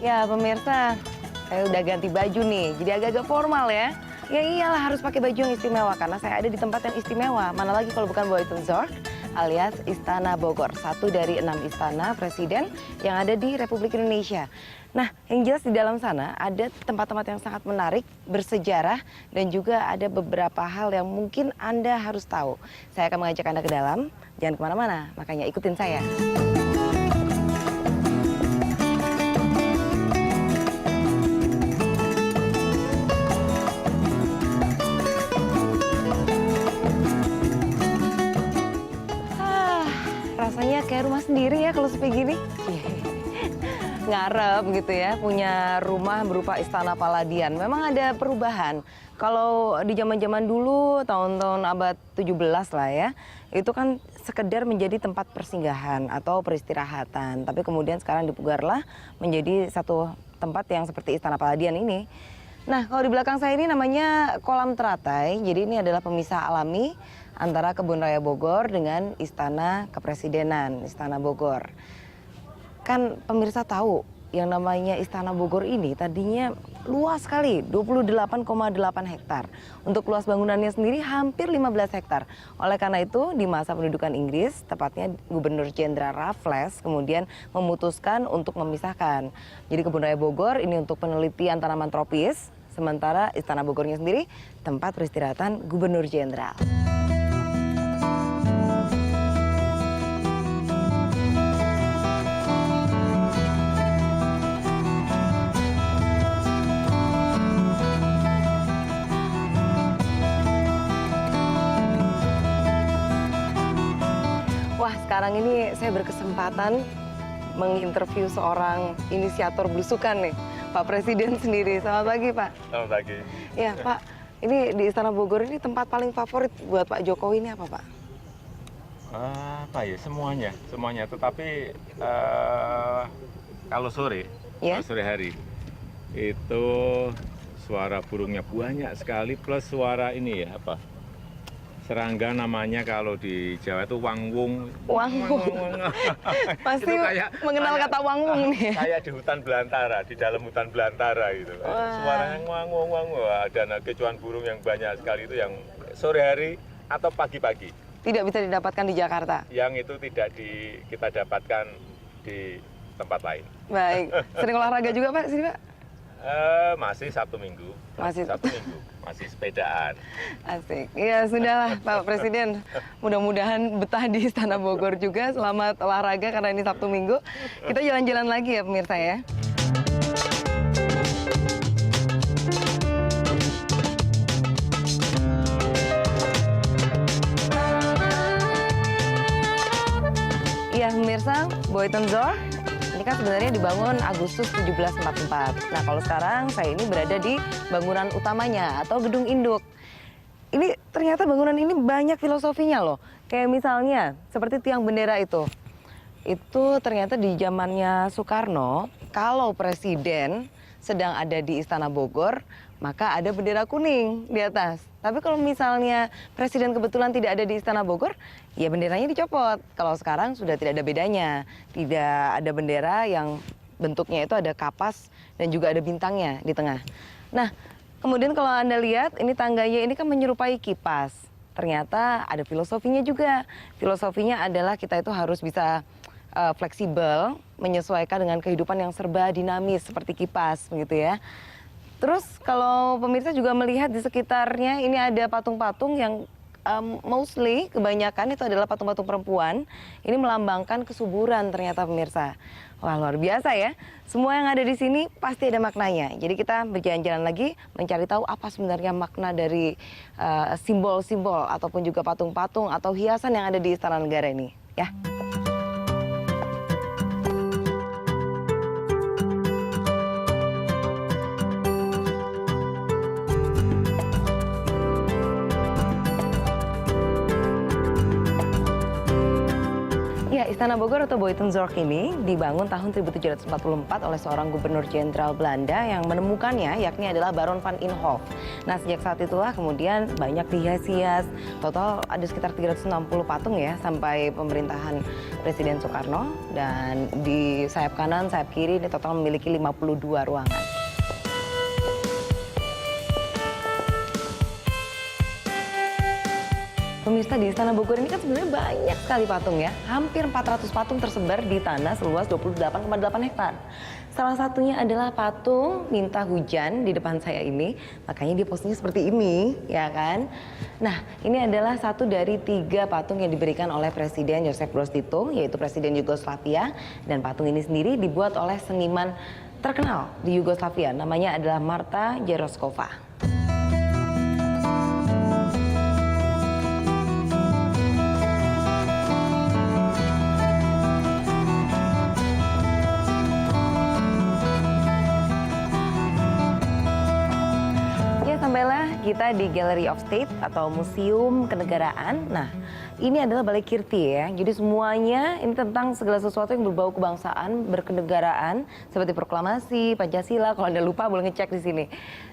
Ya pemirsa, saya udah ganti baju nih, jadi agak-agak formal ya. Ya iyalah harus pakai baju yang istimewa karena saya ada di tempat yang istimewa. Mana lagi kalau bukan Buitenzorg alias Istana Bogor, satu dari 6 istana presiden yang ada di Republik Indonesia. Nah, yang jelas di dalam sana ada tempat-tempat yang sangat menarik, bersejarah, dan juga ada beberapa hal yang mungkin Anda harus tahu. Saya akan mengajak Anda ke dalam, jangan kemana-mana, makanya ikutin saya. Rasanya kayak rumah sendiri ya kalau seperti gini. Ngarep gitu ya, punya rumah berupa istana Palladian. Memang ada perubahan. Kalau di zaman-zaman dulu, tahun-tahun abad 17 lah ya, itu kan sekedar menjadi tempat persinggahan atau peristirahatan. Tapi kemudian sekarang dipugarlah menjadi satu tempat yang seperti Istana Palladian ini. Nah, kalau di belakang saya ini namanya kolam teratai. Jadi ini adalah pemisah alami antara Kebun Raya Bogor dengan Istana Kepresidenan, Istana Bogor. Kan pemirsa tahu yang namanya Istana Bogor ini tadinya luas sekali, 28,8 hektar. Untuk luas bangunannya sendiri hampir 15 hektar. Oleh karena itu di masa pendudukan Inggris, tepatnya Gubernur Jenderal Raffles kemudian memutuskan untuk memisahkan. Jadi Kebun Raya Bogor ini untuk penelitian tanaman tropis, sementara Istana Bogornya sendiri tempat peristirahatan Gubernur Jenderal. Wah, sekarang ini saya berkesempatan menginterview seorang inisiator belusukan nih, Pak Presiden sendiri. Selamat pagi, Pak. Selamat pagi. Ya, Pak. Ini di Istana Bogor ini tempat paling favorit buat Pak Jokowi ini apa, Pak? Apa ya, semuanya. Tetapi kalau sore, Ya? kalau sore hari, itu suara burungnya banyak sekali, plus suara ini ya, apa? Serangga namanya kalau di Jawa itu wangwung. Wangwung. Pasti Itu kayak mengenal kata wangwung nih. Kayak di hutan belantara, di dalam hutan belantara gitu. Wah. Suaranya wangwung. Dan kecuan burung yang banyak sekali itu yang sore hari atau pagi-pagi. Tidak bisa didapatkan di Jakarta. Yang itu tidak kita dapatkan di tempat lain. Baik. Sering olahraga juga, Pak? Sini, Pak? Masih Sabtu Minggu. Masih. Sabtu Minggu. Masih sepedaan. Asik. Ya sudahlah Pak Presiden. Mudah-mudahan betah di Istana Bogor juga. Selamat olahraga karena ini Sabtu Minggu. Kita jalan-jalan lagi ya pemirsa ya. Iya pemirsa, Buitenzorg ini kan sebenarnya dibangun Agustus 1744. Nah kalau sekarang saya ini berada di bangunan utamanya atau gedung induk. Ini ternyata bangunan ini banyak filosofinya loh. Kayak misalnya seperti tiang bendera itu. Itu ternyata di zamannya Soekarno, kalau presiden sedang ada di Istana Bogor, maka ada bendera kuning di atas. Tapi kalau misalnya presiden kebetulan tidak ada di Istana Bogor, ya benderanya dicopot. Kalau sekarang sudah tidak ada bedanya. Tidak ada bendera yang bentuknya itu ada kapas dan juga ada bintangnya di tengah. Nah, kemudian kalau Anda lihat, ini tangganya ini kan menyerupai kipas. Ternyata ada filosofinya juga. Filosofinya adalah kita itu harus bisa fleksibel, menyesuaikan dengan kehidupan yang serba dinamis seperti kipas, begitu ya. Terus kalau pemirsa juga melihat di sekitarnya ini ada patung-patung yang mostly kebanyakan itu adalah patung-patung perempuan. Ini melambangkan kesuburan ternyata pemirsa. Wah luar biasa ya. Semua yang ada di sini pasti ada maknanya. Jadi kita berjalan-jalan lagi mencari tahu apa sebenarnya makna dari simbol-simbol ataupun juga patung-patung atau hiasan yang ada di Istana Negara ini. Ya. Istana Bogor atau Buitenzorg ini dibangun tahun 1744 oleh seorang gubernur jenderal Belanda yang menemukannya, yakni adalah Baron van Inhofe. Nah, sejak saat itulah kemudian banyak dihias-hias. Total ada sekitar 360 patung ya sampai pemerintahan Presiden Soekarno. Dan di sayap kanan, sayap kiri ini total memiliki 52 ruangan. Pemirsa, di Istana Bogor ini kan sebenarnya banyak sekali patung ya. Hampir 400 patung tersebar di tanah seluas 28,8 hektar. Salah satunya adalah patung Minta Hujan di depan saya ini. Makanya dia posisinya seperti ini, ya kan? Nah, ini adalah satu dari 3 patung yang diberikan oleh Presiden Joseph Broz Tito, yaitu Presiden Yugoslavia. Dan patung ini sendiri dibuat oleh seniman terkenal di Yugoslavia. Namanya adalah Marta Jeroskova. Sampailah kita di Gallery of State atau Museum Kenegaraan. Nah, ini adalah Balai Kirti ya. Jadi semuanya ini tentang segala sesuatu yang berbau kebangsaan, berkenegaraan, seperti proklamasi, Pancasila. Kalau Anda lupa boleh ngecek di sini.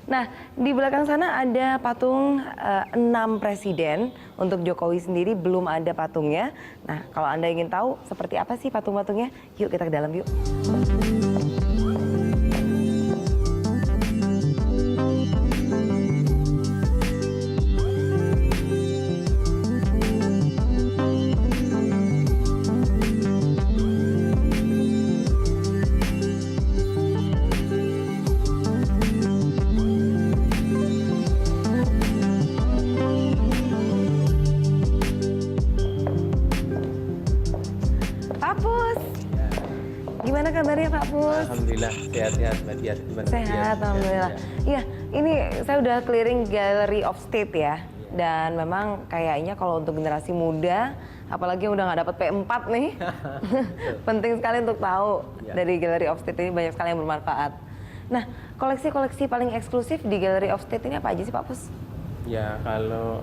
Nah, di belakang sana ada patung 6 presiden. Untuk Jokowi sendiri belum ada patungnya. Nah, kalau Anda ingin tahu seperti apa sih patung-patungnya, yuk kita ke dalam yuk. Gimana kabarnya Pak Pus? Alhamdulillah, sehat-sehat Mbak Dias. Sehat, Alhamdulillah. Iya, ini saya udah clearing Gallery of State ya. Dan memang kayaknya kalau untuk generasi muda, apalagi yang udah nggak dapat P4 nih, penting sekali untuk tahu dari Gallery of State ini banyak sekali yang bermanfaat. Nah, koleksi-koleksi paling eksklusif di Gallery of State ini apa aja sih Pak Pus? Ya, kalau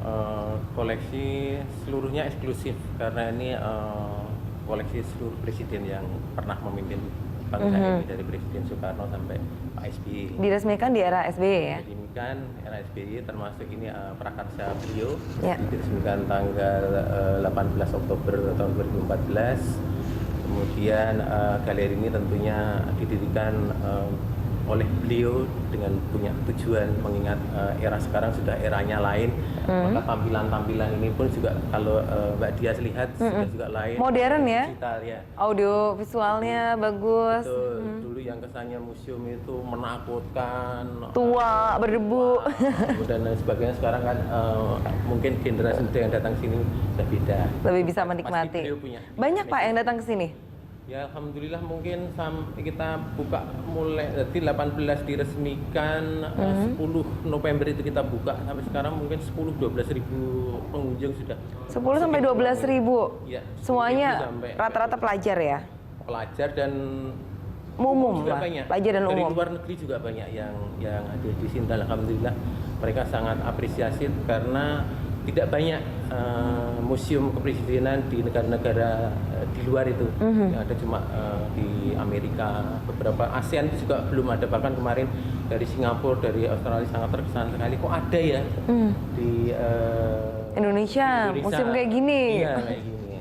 koleksi seluruhnya eksklusif karena ini koleksi seluruh presiden yang pernah memimpin bangsa ini dari Presiden Soekarno sampai Pak SBY. Diresmikan di era SBY ya? Diresmikan era SBY, termasuk ini prakarsa beliau. Ya. Diresmikan tanggal 18 Oktober tahun 2014. Kemudian galeri ini tentunya didirikan oleh beliau dengan punya tujuan mengingat era sekarang sudah eranya lain. Maka tampilan-tampilan ini pun juga kalau Mbak Dias lihat sudah juga lain. Modern ya? Digital ya. Audio visualnya bagus. Betul. Dulu yang kesannya museum itu menakutkan, tua, berdebu. Dan lain sebagainya. Sekarang kan mungkin generasi muda yang datang sini sudah beda. Lebih bisa menikmati. Banyak Pak yang datang ke sini? Ya alhamdulillah mungkin sampai kita buka mulai dari 18 diresmikan 10 November itu kita buka sampai sekarang mungkin 10-12 ribu pengunjung sudah. 10 sampai 12 ribu. Ya, semuanya rata-rata pelajar ya? Pelajar dan umum juga lah. Banyak. Pelajar dan dari umum. luar negeri juga banyak yang hadir di sini. Alhamdulillah mereka sangat apresiasi karena tidak banyak museum kepresidenan di negara-negara di luar itu. Yang ada cuma di Amerika, beberapa ASEAN itu juga belum ada. Bahkan kemarin dari Singapura, dari Australia sangat terkesan sekali. Kok ada ya di Indonesia museum kayak gini? Iya, kayak gini.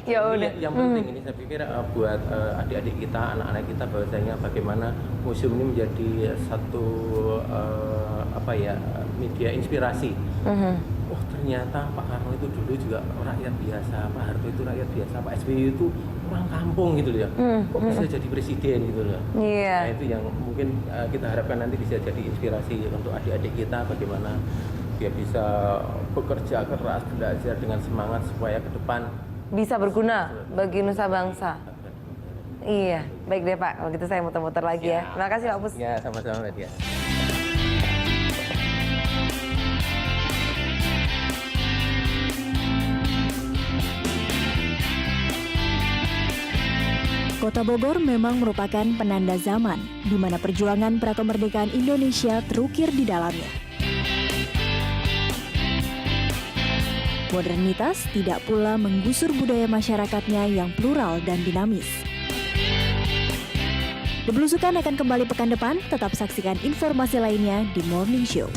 Ya udah. Yang penting ini saya pikir buat adik-adik kita, anak-anak kita bahwasanya bagaimana museum ini menjadi satu media inspirasi. Oh ternyata Pak Karno itu dulu juga rakyat biasa, Pak Harto itu rakyat biasa, Pak SBY itu orang kampung gitu loh ya. Kok bisa jadi presiden gitu loh. Nah itu yang mungkin kita harapkan nanti bisa jadi inspirasi untuk adik-adik kita bagaimana dia bisa bekerja keras, belajar dengan semangat supaya ke depan bisa berguna bagi nusa bangsa. Iya, baik deh Pak. Kalau gitu saya muter-muter lagi ya. Terima kasih Pak Pus. Ya, sama-sama Mbak Dias. Kota Bogor memang merupakan penanda zaman, di mana perjuangan prakemerdekaan Indonesia terukir di dalamnya. Modernitas tidak pula menggusur budaya masyarakatnya yang plural dan dinamis. The Belusukan akan kembali pekan depan, tetap saksikan informasi lainnya di Morning Show.